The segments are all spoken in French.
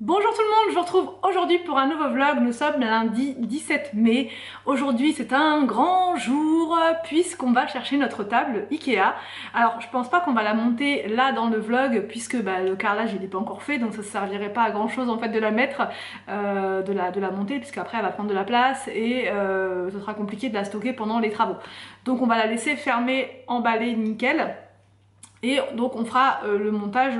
Bonjour tout le monde, je vous retrouve aujourd'hui pour un nouveau vlog. Nous sommes lundi 17 mai. Aujourd'hui c'est un grand jour puisqu'on va chercher notre table Ikea. Alors je pense pas qu'on va la monter là dans le vlog puisque le carrelage il n'est pas encore fait, donc ça ne servirait pas à grand chose en fait de la mettre, de la monter, puisqu'après elle va prendre de la place et ce sera compliqué de la stocker pendant les travaux. Donc on va la laisser fermer, emballée, nickel. Et donc on fera le montage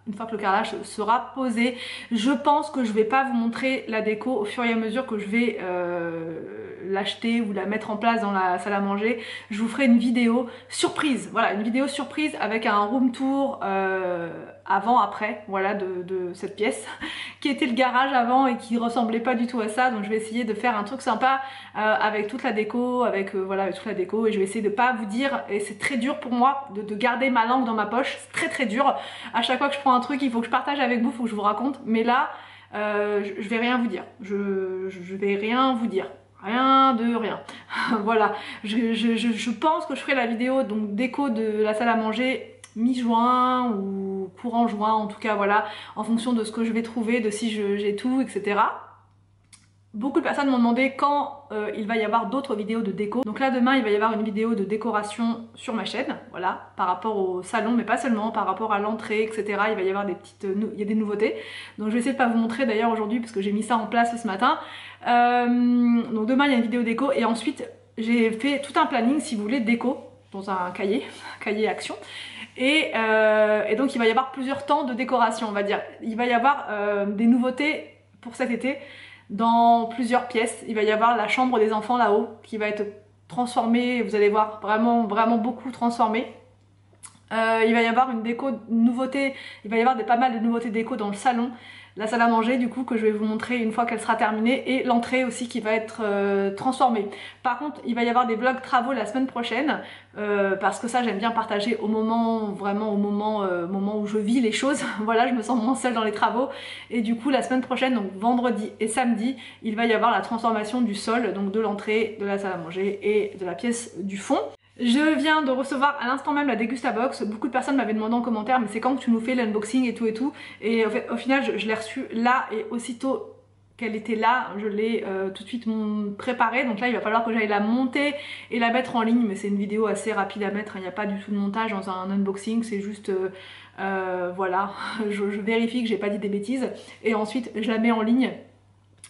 une fois que le carrelage sera posé. Je pense que je vais pas vous montrer la déco au fur et à mesure que je vais l'acheter ou la mettre en place dans la salle à manger. Je vous ferai une vidéo surprise, voilà, une vidéo surprise avec un room tour avant, après, voilà, de cette pièce qui était le garage avant et qui ressemblait pas du tout à ça. Donc je vais essayer de faire un truc sympa avec toute la déco, avec toute la déco, et je vais essayer de pas vous dire, et c'est très dur pour moi de garder ma langue dans ma poche, c'est très dur. À chaque fois que je prends un truc, il faut que je partage avec vous, il faut que je vous raconte, mais là je vais rien vous dire, je vais rien vous dire. Rien de rien. Voilà, je pense que je ferai la vidéo donc déco de la salle à manger mi-juin ou courant juin, en tout cas voilà, en fonction de ce que je vais trouver, de si j'ai tout, etc. Beaucoup de personnes m'ont demandé quand il va y avoir d'autres vidéos de déco. Donc là demain il va y avoir une vidéo de décoration sur ma chaîne, voilà, par rapport au salon, mais pas seulement, par rapport à l'entrée, etc. Il va y avoir il y a des nouveautés. Donc je vais essayer de pas vous montrer d'ailleurs aujourd'hui parce que j'ai mis ça en place ce matin. Donc demain il y a une vidéo déco et ensuite j'ai fait tout un planning si vous voulez déco dans un cahier action. Et donc il va y avoir plusieurs temps de décoration, on va dire. Il va y avoir des nouveautés pour cet été dans plusieurs pièces. Il va y avoir la chambre des enfants là-haut qui va être transformée, vous allez voir, vraiment beaucoup transformée. Il va y avoir une nouveauté, il va y avoir pas mal de nouveautés déco dans le salon, la salle à manger du coup que je vais vous montrer une fois qu'elle sera terminée, et l'entrée aussi qui va être transformée. Par contre il va y avoir des vlogs travaux la semaine prochaine parce que ça j'aime bien partager au moment, vraiment au moment où je vis les choses. Voilà, je me sens moins seule dans les travaux, et du coup la semaine prochaine, donc vendredi et samedi, il va y avoir la transformation du sol, donc de l'entrée, de la salle à manger et de la pièce du fond. Je viens de recevoir à l'instant même la Dégustabox. Beaucoup de personnes m'avaient demandé en commentaire mais c'est quand que tu nous fais l'unboxing et tout. Et au final je l'ai reçue là, et aussitôt qu'elle était là, je l'ai tout de suite préparée. Donc là il va falloir que j'aille la monter et la mettre en ligne, mais c'est une vidéo assez rapide à mettre, il n'y a pas du tout de montage dans un unboxing, c'est juste voilà, je vérifie que j'ai pas dit des bêtises et ensuite je la mets en ligne.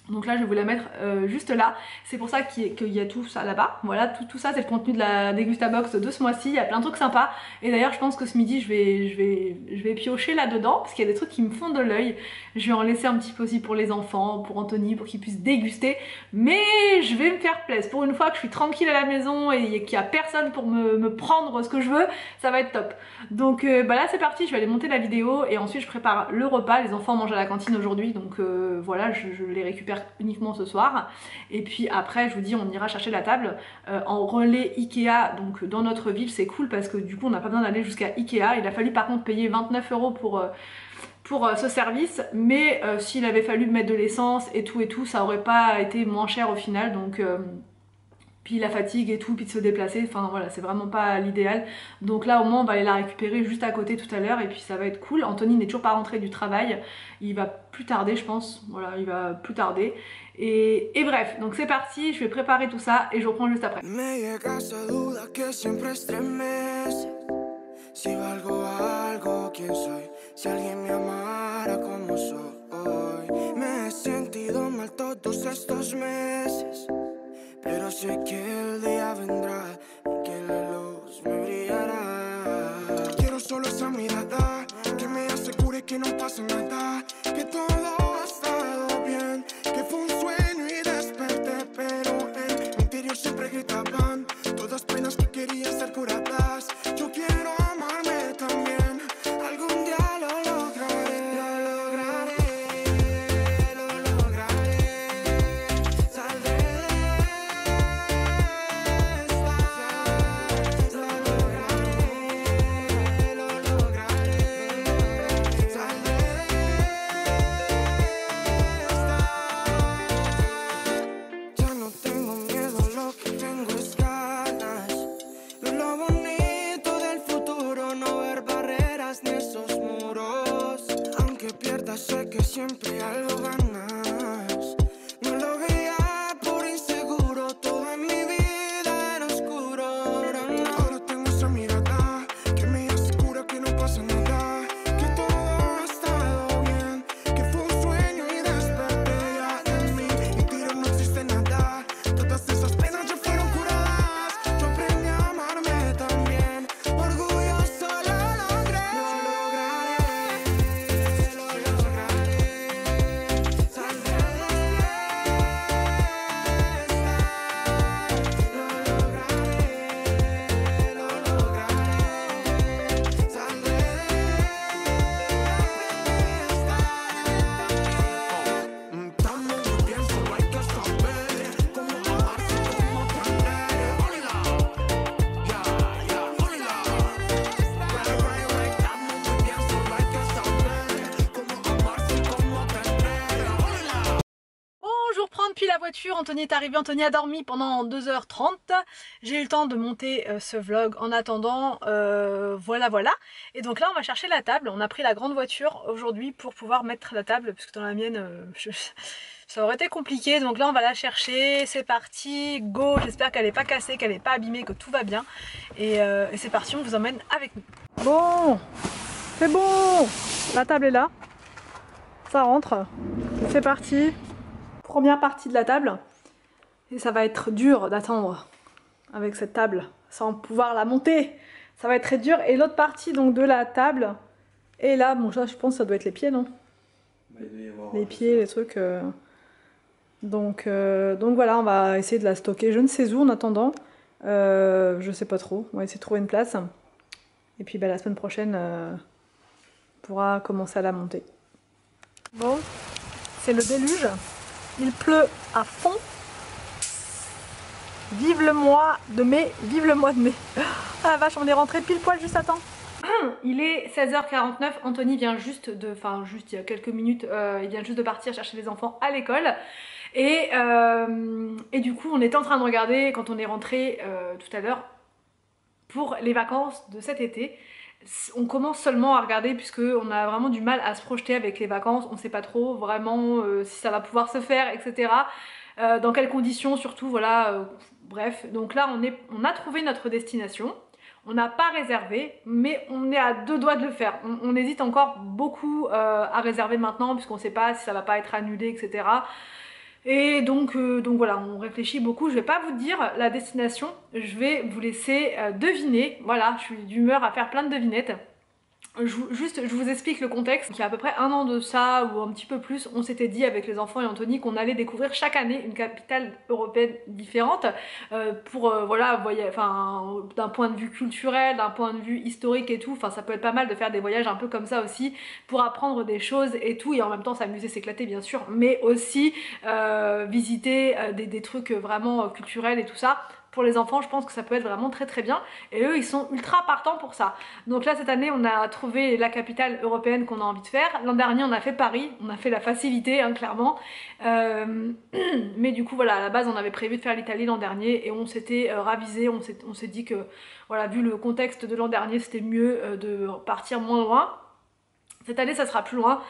Donc là je vais vous la mettre juste là, c'est pour ça qu'il y a tout ça là-bas. Voilà, tout ça c'est le contenu de la Dégustabox de ce mois-ci. Il y a plein de trucs sympas, et d'ailleurs je pense que ce midi je vais piocher là-dedans parce qu'il y a des trucs qui me font de l'œil. Je vais en laisser un petit peu aussi pour les enfants, pour Anthony, pour qu'ils puissent déguster, mais je vais me faire plaisir. Pour une fois que je suis tranquille à la maison et qu'il n'y a personne pour me prendre ce que je veux, ça va être top. Donc là c'est parti, je vais aller monter la vidéo et ensuite je prépare le repas. Les enfants mangent à la cantine aujourd'hui, donc voilà, je les récupère uniquement ce soir, et puis après je vous dis on ira chercher la table en relais Ikea, donc dans notre ville. C'est cool parce que du coup on n'a pas besoin d'aller jusqu'à Ikea. Il a fallu par contre payer 29 € pour ce service, mais s'il avait fallu mettre de l'essence et tout, ça aurait pas été moins cher au final. Donc puis la fatigue et tout, puis de se déplacer, enfin voilà, c'est vraiment pas l'idéal. Donc là au moins on va aller la récupérer juste à côté tout à l'heure, et puis ça va être cool. Anthony n'est toujours pas rentré du travail, il va plus tarder je pense, voilà, il va plus tarder. Et bref, donc c'est parti, je vais préparer tout ça et je reprends juste après. Si valgo algo, ¿quién soy? Si alguien me amara como soy. Me he sentido mal todos estos meses, pero sé que el día vendrá y que la luz me brillará. Quiero solo esa mirada que me asegure que no pasa nada, que todo ha estado bien, que fue un sueño y desperté, pero en mi interior siempre gritaban todas penas que querían ser curadas. Yo quiero amarme también, algún día lo lograré, lo lograré, saldré de esta, lo lograré, saldré de esta. que siempre algo ganas. No lo veía por inseguro, todo en mi vida era oscuro. Ahora tengo esa mirada que me asegura que no pasa nada, que todo ha estado bien, que fue un sueño y desperté ya en mí. Y tiro no existe nada, todas esas penas ya fueron curadas. Yo aprendí a amarme también, orgulloso lo logré. Lo lograré, lo lograré. Saldré de esta, lo lograré, lo lograré. Saldré de esta. Estamos muy bien, solo hay que saber cómo amarse, cómo aprender. Olila, ya, ya, olila. Estamos muy bien, solo hay que saber cómo amarse, cómo aprender. Olila. Bonjour, prends depuis la voiture, Anthony est arrivé, Anthony a dormi pendant 2h30. J'ai eu le temps de monter ce vlog en attendant, voilà. Et donc là on va chercher la table, on a pris la grande voiture aujourd'hui pour pouvoir mettre la table, parce que dans la mienne, ça aurait été compliqué. Donc là on va la chercher, c'est parti, go, j'espère qu'elle n'est pas cassée, qu'elle n'est pas abîmée, que tout va bien. Et c'est parti, on vous emmène avec nous. Bon, c'est bon, la table est là, ça rentre, c'est parti. Première partie de la table, et ça va être dur d'attendre avec cette table sans pouvoir la monter, ça va être très dur. Et l'autre partie donc de la table, et là bon ça je pense que ça doit être les pieds, non? Bah, il doit y avoir Les pieds, les trucs donc voilà, on va essayer de la stocker je ne sais où en attendant, je sais pas trop, on va essayer de trouver une place et puis bah, la semaine prochaine on pourra commencer à la monter. Bon, c'est le déluge. Il pleut à fond. Vive le mois de mai, vive le mois de mai. Ah la vache, on est rentré pile poil juste à temps. Il est 16h49, Anthony vient juste de, enfin juste il y a quelques minutes, il vient juste de partir chercher les enfants à l'école. Et du coup on était en train de regarder quand on est rentré tout à l'heure pour les vacances de cet été. On commence seulement à regarder puisque on a vraiment du mal à se projeter avec les vacances, on sait pas trop vraiment si ça va pouvoir se faire, etc. Dans quelles conditions surtout, voilà, bref. Donc là on a trouvé notre destination, on n'a pas réservé, mais on est à deux doigts de le faire. On hésite encore beaucoup à réserver maintenant puisqu'on sait pas si ça va pas être annulé, etc. Et donc voilà, on réfléchit beaucoup. Je vais pas vous dire la destination, je vais vous laisser deviner. Voilà, je suis d'humeur à faire plein de devinettes. Je vous explique le contexte. Il y a à peu près un an de ça, ou un petit peu plus, on s'était dit avec les enfants et Anthony qu'on allait découvrir chaque année une capitale européenne différente pour voilà, enfin, d'un point de vue culturel, d'un point de vue historique et tout. Enfin, ça peut être pas mal de faire des voyages un peu comme ça aussi pour apprendre des choses et tout, et en même temps s'amuser, s'éclater bien sûr, mais aussi visiter des trucs vraiment culturels et tout ça. Pour les enfants, je pense que ça peut être vraiment très très bien, et eux ils sont ultra partants pour ça. Donc là cette année on a trouvé la capitale européenne qu'on a envie de faire. L'an dernier on a fait Paris, on a fait la facilité hein, clairement, mais du coup voilà, à la base on avait prévu de faire l'Italie l'an dernier et on s'était ravisé, on s'est dit que voilà, vu le contexte de l'an dernier c'était mieux de partir moins loin. Cette année ça sera plus loin,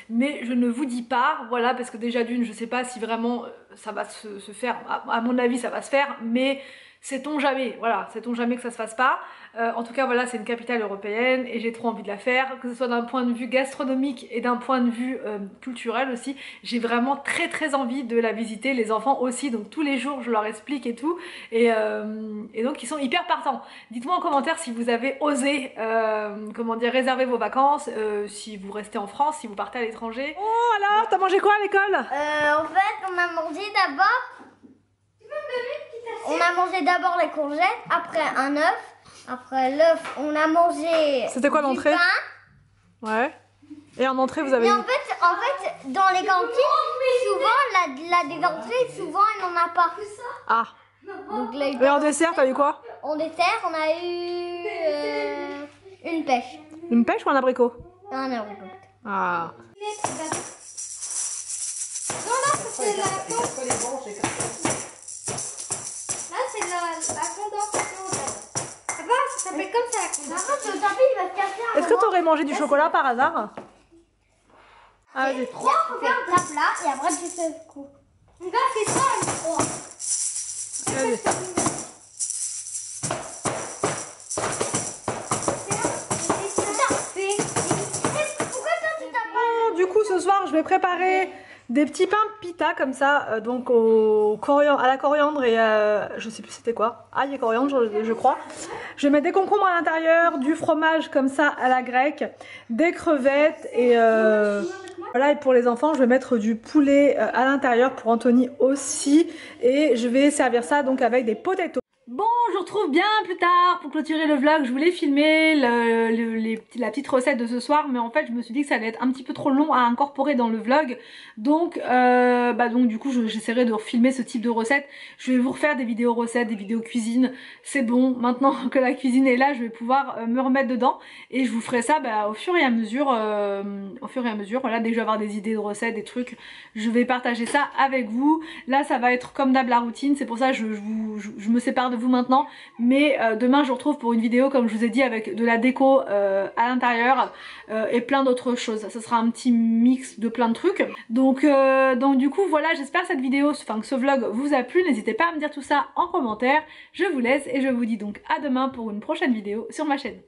mais je ne vous dis pas, voilà, parce que déjà d'une je sais pas si vraiment ça va se faire, à mon avis ça va se faire, mais sait-on jamais, voilà, sait-on jamais que ça se fasse pas. En tout cas voilà, c'est une capitale européenne et j'ai trop envie de la faire, que ce soit d'un point de vue gastronomique et d'un point de vue culturel aussi. J'ai vraiment très très envie de la visiter, les enfants aussi, donc tous les jours je leur explique et tout, et donc ils sont hyper partants. Dites-moi en commentaire si vous avez osé comment dire, réserver vos vacances, si vous restez en France, si vous partez à l'étranger. Oh alors, t'as mangé quoi à l'école? En fait, on a mangé d'abord. On a mangé d'abord les courgettes, après un œuf, après l'œuf, on a mangé. C'était quoi l'entrée? Du pain. Ouais. Et en entrée, vous avez. Mais en fait, dans les cantines, souvent la des entrées, souvent il n'en a pas. Ah. Donc là, Et en dessert, t'as eu quoi? En dessert, on a eu une pêche. Une pêche ou un abricot? Un abricot. Ah. C'est la condensation. Ça va, ça s'appelle comme ça la condensation. Le tapis, il va se casser. Est-ce que t'aurais mangé du chocolat par hasard? Ah, vas-y. 3, tu fais tape là et après tu fais le coup. On va faire ça en 3. Vas-y. Du coup, ce soir, je vais préparer des petits pains pita comme ça, donc à la coriandre et je sais plus c'était quoi, ail et coriandre je crois. Je vais mettre des concombres à l'intérieur, du fromage comme ça à la grecque, des crevettes et voilà. Et pour les enfants, je vais mettre du poulet à l'intérieur pour Anthony aussi, et je vais servir ça donc avec des potatoes. Bon, je vous retrouve bien plus tard pour clôturer le vlog. Je voulais filmer la petite recette de ce soir, mais en fait je me suis dit que ça allait être un petit peu trop long à incorporer dans le vlog. Donc du coup j'essaierai de refilmer ce type de recette. Je vais vous refaire des vidéos recettes, des vidéos cuisine. C'est bon, maintenant que la cuisine est là, je vais pouvoir me remettre dedans. Et je vous ferai ça au fur et à mesure. Voilà, dès que je vais avoir des idées de recettes, des trucs, je vais partager ça avec vous. Là ça va être comme d'hab la routine, c'est pour ça que je me sépare de vous maintenant, mais demain je vous retrouve pour une vidéo comme je vous ai dit avec de la déco à l'intérieur et plein d'autres choses. Ça sera un petit mix de plein de trucs. Donc du coup voilà, j'espère que cette vidéo, enfin que ce vlog vous a plu. N'hésitez pas à me dire tout ça en commentaire. Je vous laisse et je vous dis donc à demain pour une prochaine vidéo sur ma chaîne.